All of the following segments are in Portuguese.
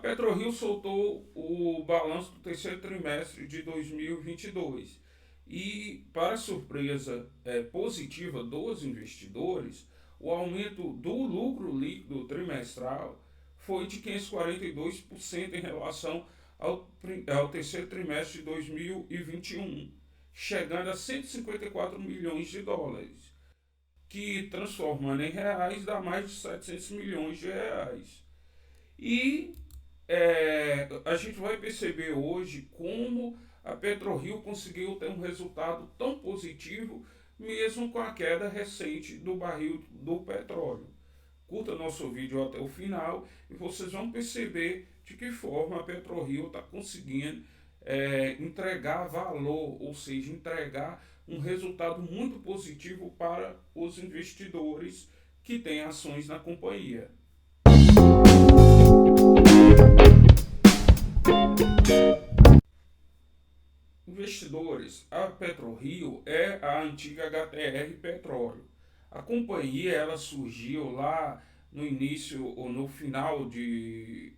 PetroRio soltou o balanço do terceiro trimestre de 2022 e, para surpresa positiva dos investidores, o aumento do lucro líquido trimestral foi de 542% em relação ao terceiro trimestre de 2021, chegando a 154 milhões de dólares, que transformando em reais dá mais de 700 milhões de reais. E a gente vai perceber hoje como a PetroRio conseguiu ter um resultado tão positivo, mesmo com a queda recente do barril do petróleo. Curta nosso vídeo até o final e vocês vão perceber de que forma a PetroRio está conseguindo entregar valor, ou seja, entregar um resultado muito positivo para os investidores que têm ações na companhia. Investidores, a PetroRio é a antiga HTR Petróleo. A companhia ela surgiu lá no início ou no final de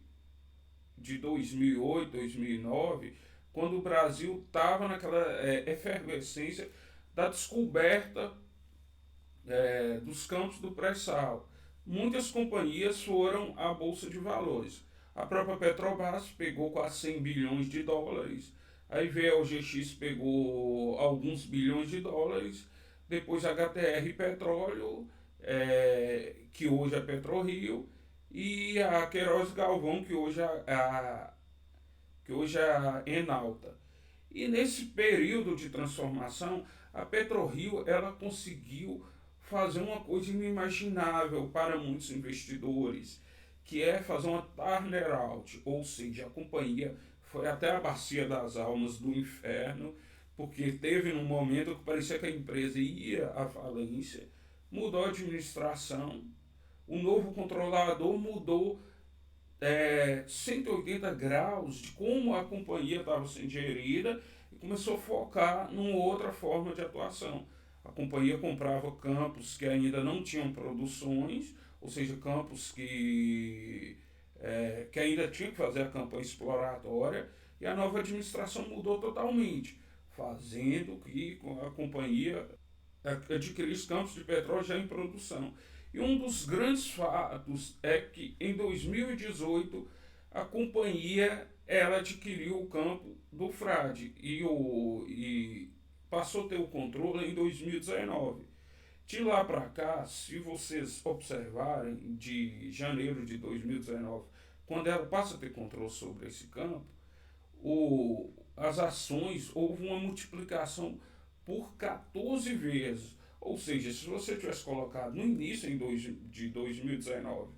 2008, 2009, quando o Brasil estava naquela efervescência da descoberta dos campos do pré-sal. Muitas companhias foram à Bolsa de Valores. A própria Petrobras pegou quase 100 bilhões de dólares, aí veio a OGX, pegou alguns bilhões de dólares, depois a HTR Petróleo, que hoje é PetroRio, e a Queiroz Galvão, que hoje é a Enalta. E nesse período de transformação, a PetroRio ela conseguiu fazer uma coisa inimaginável para muitos investidores, que é fazer uma turnaround out, ou seja, a companhia foi até a bacia das almas do inferno, porque teve um momento que parecia que a empresa ia à falência, mudou a administração, o novo controlador mudou 180 graus de como a companhia estava sendo gerida e começou a focar numa outra forma de atuação. A companhia comprava campos que ainda não tinham produções, ou seja, campos que ainda tinha que fazer a campanha exploratória, e a nova administração mudou totalmente, fazendo que a companhia adquirisse campos de petróleo já em produção. E um dos grandes fatos é que em 2018 a companhia ela adquiriu o campo do Frade e passou a ter o controle em 2019. De lá para cá, se vocês observarem, de janeiro de 2019, quando ela passa a ter controle sobre esse campo, as ações, houve uma multiplicação por 14 vezes. Ou seja, se você tivesse colocado no início de 2019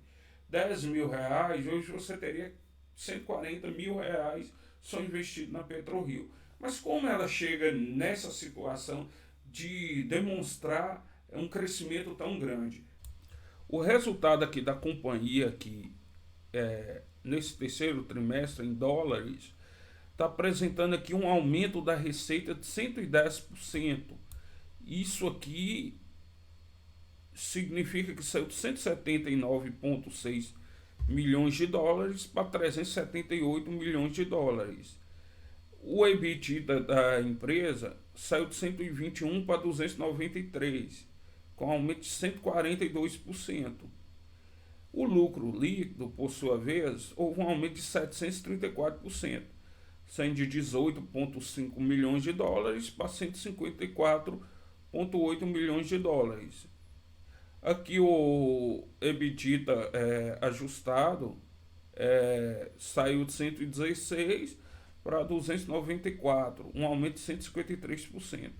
10 mil reais, hoje você teria 140 mil reais só investido na PetroRio. Mas como ela chega nessa situação de demonstrar um crescimento tão grande? O resultado aqui da companhia, que nesse terceiro trimestre em dólares, está apresentando aqui um aumento da receita de 110%. Isso aqui significa que saiu de 179,6 milhões de dólares para 378 milhões de dólares. O EBITDA da empresa saiu de 121 para 293, com aumento de 142%. O lucro líquido, por sua vez, houve um aumento de 734%, saindo de 18,5 milhões de dólares para 154,8 milhões de dólares. Aqui o EBITDA ajustado saiu de 116 para 294, um aumento de 153%.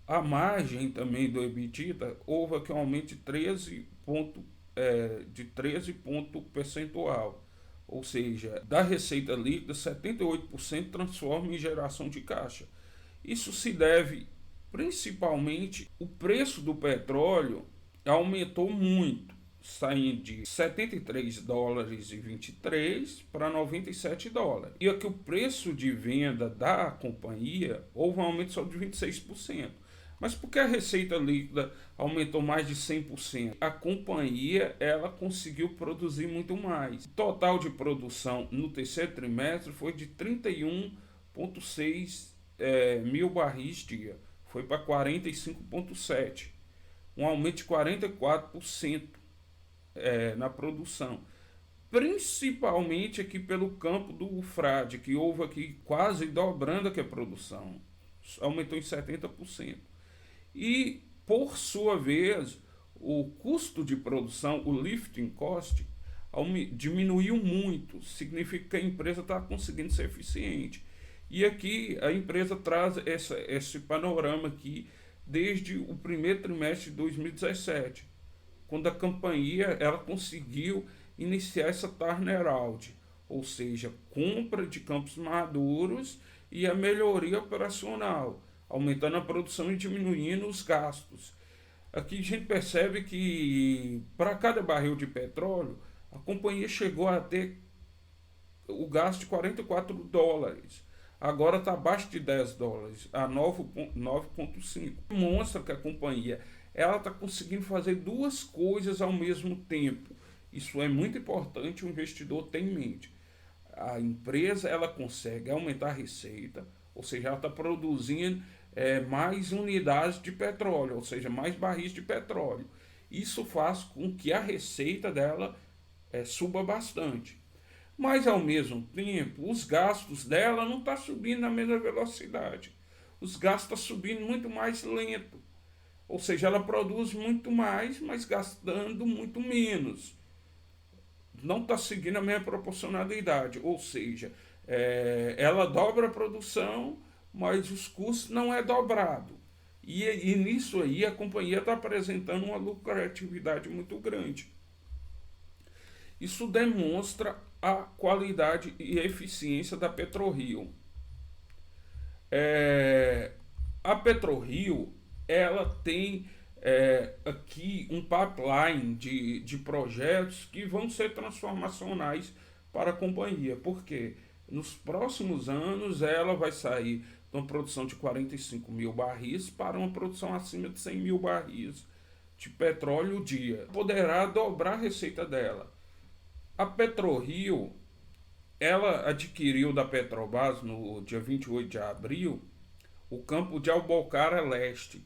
A margem também do EBITDA houve aqui um aumento de 13 ponto percentual. Ou seja, da receita líquida, 78% transforma em geração de caixa. Isso se deve principalmente ao preço do petróleo aumentou muito, saindo de 73 dólares e 23 para 97 dólares. E aqui o preço de venda da companhia houve um aumento só de 26%. Mas por que a receita líquida aumentou mais de 100%? A companhia ela conseguiu produzir muito mais. O total de produção no terceiro trimestre foi de 31,6 mil barris dia. Foi para 45,7. Um aumento de 44% na produção. Principalmente aqui pelo campo do frade, que houve aqui quase dobrando aqui a produção. Aumentou em 70%. E, por sua vez, o custo de produção, o lifting cost, diminuiu muito. Significa que a empresa está conseguindo ser eficiente. E aqui a empresa traz esse panorama aqui desde o primeiro trimestre de 2017, quando a companhia ela conseguiu iniciar essa turnaround, ou seja, compra de campos maduros e a melhoria operacional, aumentando a produção e diminuindo os gastos. Aqui a gente percebe que para cada barril de petróleo, a companhia chegou a ter o gasto de $44. Agora está abaixo de $10, a 9,5. Mostra que a companhia ela está conseguindo fazer duas coisas ao mesmo tempo. Isso é muito importante, o investidor ter em mente. A empresa ela consegue aumentar a receita, ou seja, ela está produzindo mais unidades de petróleo, ou seja, mais barris de petróleo. Isso faz com que a receita dela suba bastante. Mas, ao mesmo tempo, os gastos dela não estão subindo na mesma velocidade. Os gastos estão subindo muito mais lento. Ou seja, ela produz muito mais, mas gastando muito menos. Não está seguindo a mesma proporcionalidade. Ou seja, ela dobra a produção, mas os custos não é dobrado. E nisso aí a companhia está apresentando uma lucratividade muito grande. Isso demonstra a qualidade e eficiência da PetroRio. A PetroRio ela tem aqui um pipeline de projetos que vão ser transformacionais para a companhia, porque nos próximos anos ela vai sair de uma produção de 45 mil barris para uma produção acima de 100 mil barris de petróleo dia. Poderá dobrar a receita dela. A PetroRio, ela adquiriu da Petrobras no dia 28 de abril o campo de Albocária Leste,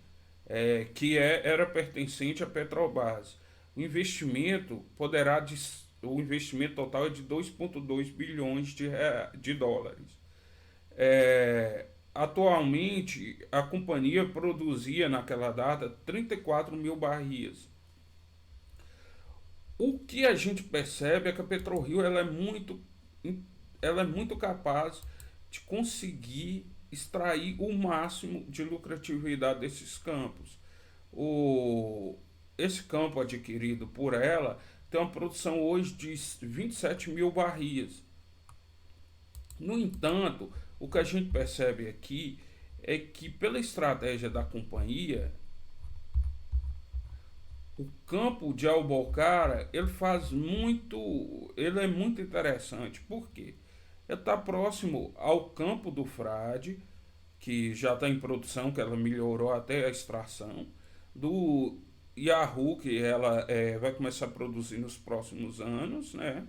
que era pertencente à Petrobras. O investimento o investimento total é de 2,2 bilhões de dólares. Atualmente, a companhia produzia naquela data 34 mil barris. O que a gente percebe é que a PetroRio ela é muito capaz de conseguir extrair o máximo de lucratividade desses campos. Esse campo adquirido por ela tem uma produção hoje de 27 mil barris. No entanto, o que a gente percebe aqui é que pela estratégia da companhia, o campo de Albocária ele é muito interessante. Por quê? Ele está próximo ao campo do frade, que já está em produção, que ela melhorou até a extração, do Yahoo, que ela vai começar a produzir nos próximos anos, né?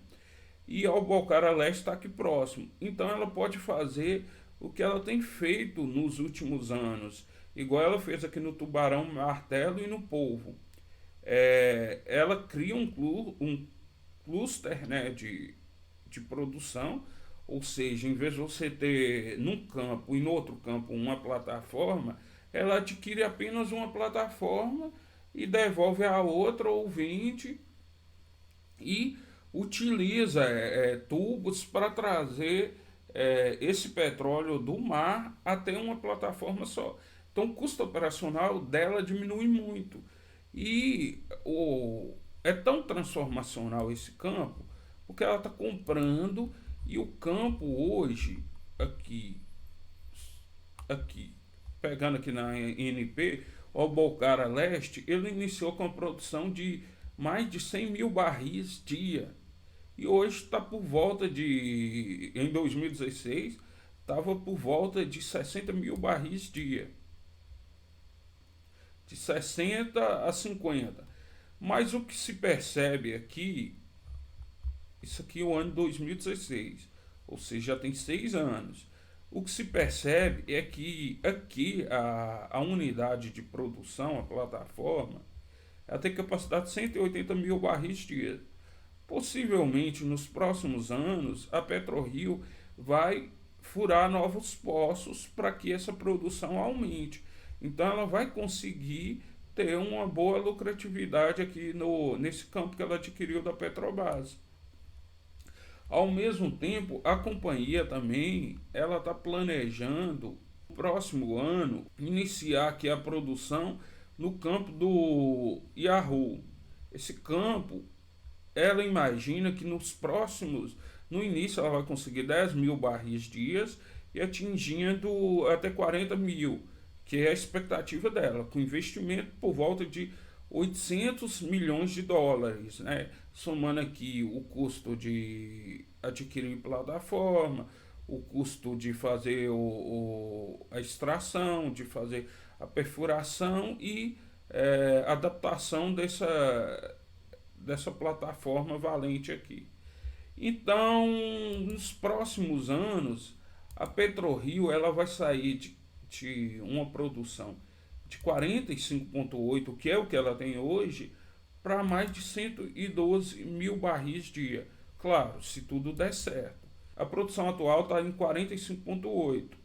E Albocária Leste está aqui próximo. Então ela pode fazer o que ela tem feito nos últimos anos, igual ela fez aqui no Tubarão Martelo e no Polvo. Ela cria um cluster, né, de produção, ou seja, em vez de você ter num campo e no outro campo uma plataforma, ela adquire apenas uma plataforma e devolve a outra ou vende e utiliza tubos para trazer esse petróleo do mar até uma plataforma só. Então o custo operacional dela diminui muito. E é tão transformacional esse campo, porque ela está comprando e o campo hoje, aqui pegando aqui na NP, o Albocária Leste, ele iniciou com a produção de mais de 100 mil barris dia. E hoje está por volta em 2016, estava por volta de 60 mil barris dia. de 60 a 50. Mas o que se percebe aqui, isso aqui é o ano 2016, ou seja, já tem 6 anos. O que se percebe é que aqui a unidade de produção, a plataforma, ela tem capacidade de 180 mil barris dia. Possivelmente nos próximos anos a PetroRio vai furar novos poços para que essa produção aumente. Então ela vai conseguir ter uma boa lucratividade aqui nesse campo que ela adquiriu da Petrobras. Ao mesmo tempo, a companhia também ela está planejando no próximo ano iniciar aqui a produção no campo do Yahoo. Esse campo, ela imagina que no início ela vai conseguir 10 mil barris dias e atingindo até 40 mil, que é a expectativa dela, com investimento por volta de 800 milhões de dólares, né? Somando aqui o custo de adquirir plataforma, o custo de fazer a extração, de fazer a perfuração e adaptação dessa plataforma valente aqui. Então, nos próximos anos, a PetroRio ela vai sair de uma produção de 45,8, que é o que ela tem hoje, para mais de 112 mil barris dia. Claro, se tudo der certo. A produção atual está em 45,8.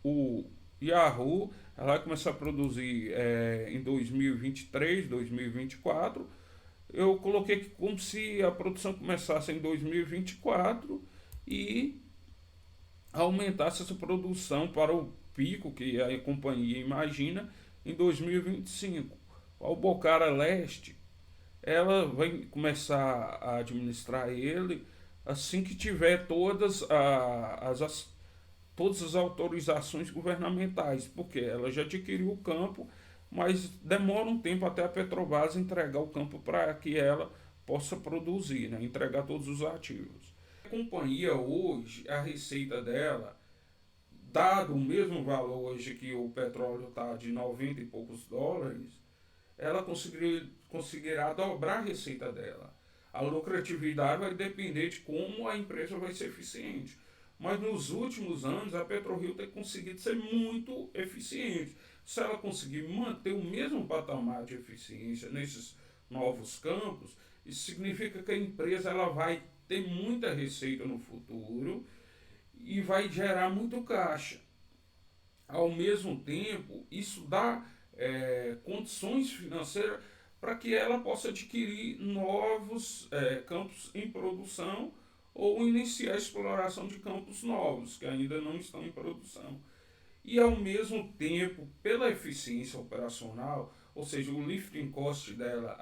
O Yahoo ela vai começar a produzir em 2023, 2024. Eu coloquei aqui como se a produção começasse em 2024 e aumentasse essa produção para o pico que a companhia imagina em 2025. A Alboccara Leste ela vai começar a administrar ele assim que tiver todas as autorizações governamentais, porque ela já adquiriu o campo, mas demora um tempo até a Petrobras entregar o campo para que ela possa produzir, né? Entregar todos os ativos. A companhia hoje, a receita dela, dado o mesmo valor hoje que o petróleo está de 90 e poucos dólares, ela conseguirá dobrar a receita dela. A lucratividade vai depender de como a empresa vai ser eficiente. Mas nos últimos anos a PetroRio tem conseguido ser muito eficiente. Se ela conseguir manter o mesmo patamar de eficiência nesses novos campos, isso significa que a empresa ela vai ter muita receita no futuro e vai gerar muito caixa. Ao mesmo tempo, isso dá condições financeiras para que ela possa adquirir novos campos em produção ou iniciar a exploração de campos novos que ainda não estão em produção. E ao mesmo tempo, pela eficiência operacional, ou seja, o lifting cost dela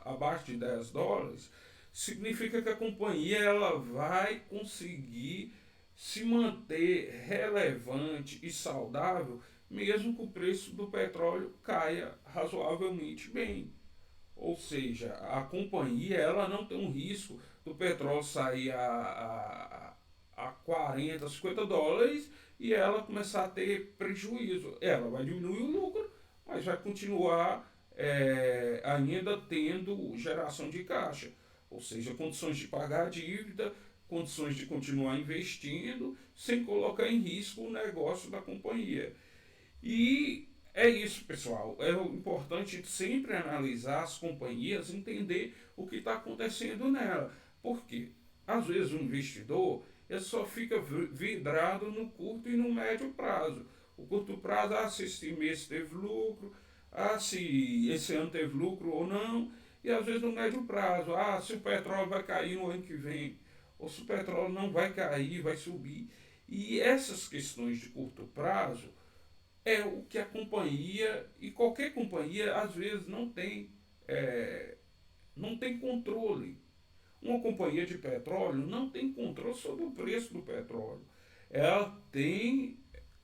abaixo de 10 dólares, significa que a companhia ela vai conseguir se manter relevante e saudável, mesmo que o preço do petróleo caia razoavelmente bem. Ou seja, a companhia ela não tem um risco do petróleo sair a 40, 50 dólares e ela começar a ter prejuízo. Ela vai diminuir o lucro, mas vai continuar ainda tendo geração de caixa. Ou seja, condições de pagar a dívida, condições de continuar investindo, sem colocar em risco o negócio da companhia. E é isso, pessoal. É importante sempre analisar as companhias, entender o que está acontecendo nela. Porque, às vezes, o investidor ele só fica vidrado no curto e no médio prazo. O curto prazo, se esse mês teve lucro, se esse ano teve lucro ou não. E, às vezes, no médio prazo, se o petróleo vai cair no ano que vem, ou se o petróleo não vai cair, vai subir. E essas questões de curto prazo é o que a companhia, e qualquer companhia, às vezes não tem controle. Uma companhia de petróleo não tem controle sobre o preço do petróleo. Ela tem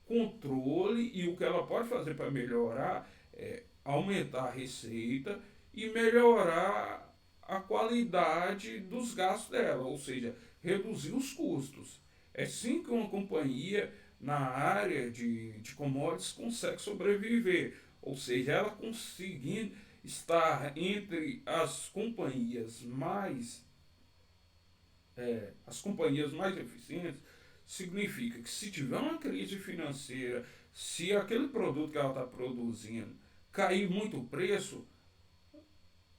controle e o que ela pode fazer para melhorar é aumentar a receita e melhorar a qualidade dos gastos dela, ou seja, reduzir os custos. É assim que uma companhia na área de commodities consegue sobreviver. ou seja, ela conseguindo estar entre as companhias mais eficientes, significa que se tiver uma crise financeira, se aquele produto que ela está produzindo cair muito o preço,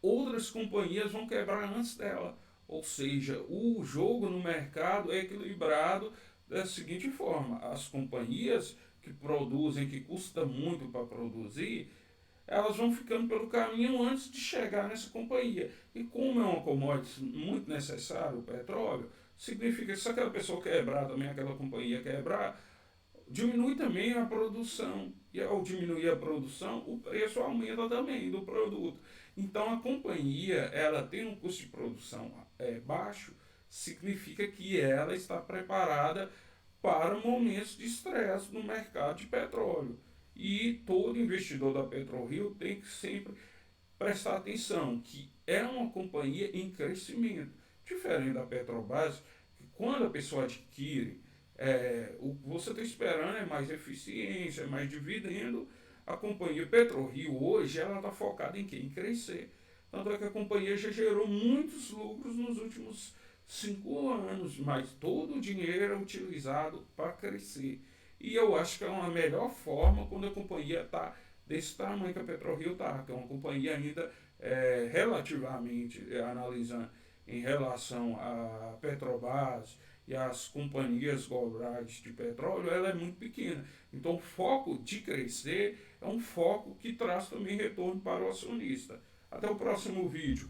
outras companhias vão quebrar antes dela. Ou seja, o jogo no mercado é equilibrado da seguinte forma: as companhias que produzem, que custa muito para produzir, elas vão ficando pelo caminho antes de chegar nessa companhia. E como é uma commodity muito necessária, o petróleo, significa que se aquela pessoa quebrar também, aquela companhia quebrar, diminui também a produção. E ao diminuir a produção, o preço aumenta também do produto. Então a companhia, ela tem um custo de produção baixo, significa que ela está preparada para momentos de estresse no mercado de petróleo. E todo investidor da PetroRio tem que sempre prestar atenção que é uma companhia em crescimento, diferente da Petrobras, que quando a pessoa adquire, o que você está esperando é mais eficiência, é mais dividendo. A companhia PetroRio hoje ela está focada em quê? Em crescer. Tanto é que a companhia já gerou muitos lucros nos últimos 5 anos, mas todo o dinheiro é utilizado para crescer. E eu acho que é uma melhor forma quando a companhia está desse tamanho que a PetroRio está, que é uma companhia ainda relativamente, analisando em relação à Petrobras e às companhias globais de petróleo, ela é muito pequena. Então o foco de crescer é um foco que traz também retorno para o acionista. Até o próximo vídeo.